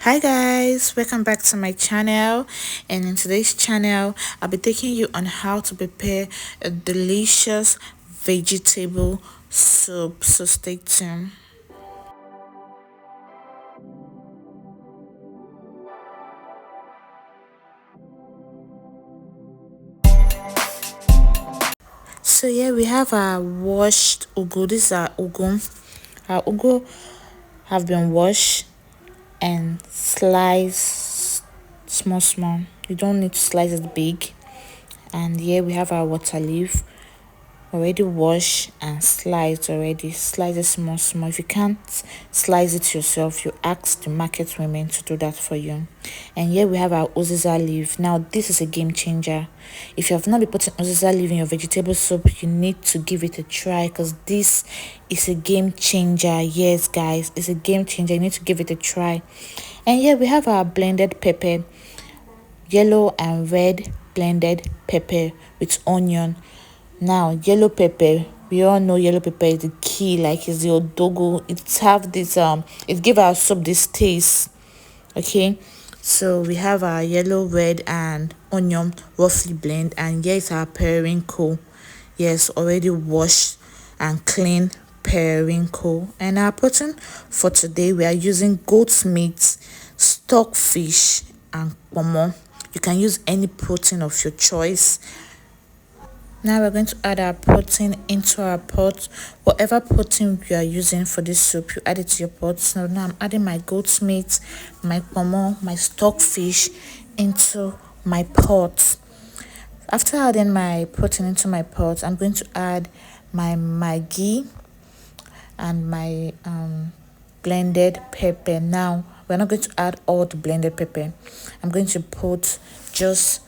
Hi guys, welcome back to my channel, and in today's channel I'll be taking you on how to prepare a delicious vegetable soup, so stay tuned. So here we have our washed ugu. This is our ugu. Our ugu have been washed and sliced small. You don't need to slice it big. And here we have our water leaf already washed and sliced. Already slice it small. If you can't slice it yourself, you ask the market women to do that for you. And here we have our uziza leaf. Now this is a game changer. If you have not been putting uziza leaf in your vegetable soup, you need to give it a try, because this is a game changer. Yes guys, it's a game changer. You need to give it a try. And here we have our blended pepper, yellow and red blended pepper with onion. Now yellow pepper, we all know yellow pepper is the key, like it's the odogo. It have this it give our soup this taste. Okay, so we have our yellow, red and onion roughly blend, and here is our periwinkle. Yes, already washed and clean periwinkle. And our protein for today, we are using goat's meat, stockfish and pomo. You can use any protein of your choice. Now we're going to add our protein into our pot. Whatever protein you are using for this soup, you add it to your pot. So now I'm adding my goat's meat, my pomo, my stockfish into my pot. After adding my protein into my pot, I'm going to add my Maggi and my blended pepper. Now we're not going to add all the blended pepper. I'm going to put just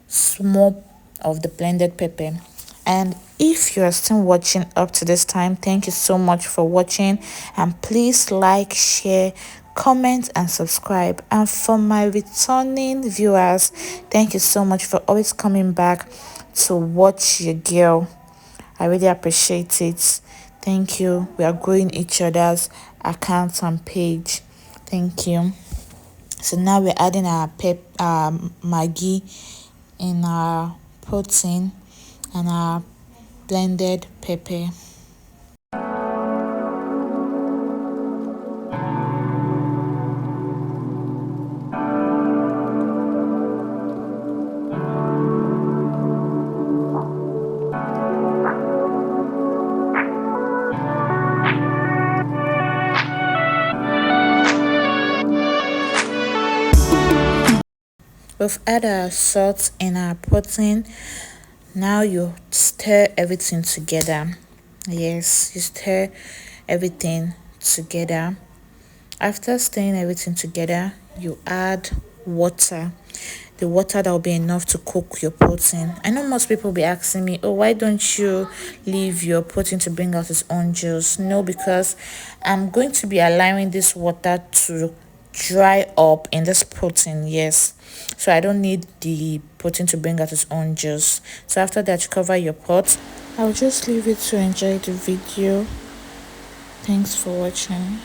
small of the blended pepper. And if you are still watching up to this time, thank you so much for watching, and please like, share, comment and subscribe. And for my returning viewers, thank you so much for always coming back to watch your girl. I really appreciate it. Thank you. We are growing each other's accounts and page. Thank you. So now we're adding our Maggi in our protein and our blended pepper. We've added our salt in our protein. Now you stir everything together. Yes, you stir everything together. After stirring everything together, you add water. The water that will be enough to cook your protein. I know most people will be asking me, oh, why don't you leave your protein to bring out its own juice? No, because I'm going to be allowing this water to dry up in this protein. Yes, so I don't need the protein to bring out its own juice. So after that, you cover your pot. I'll just leave it to enjoy the video. Thanks for watching.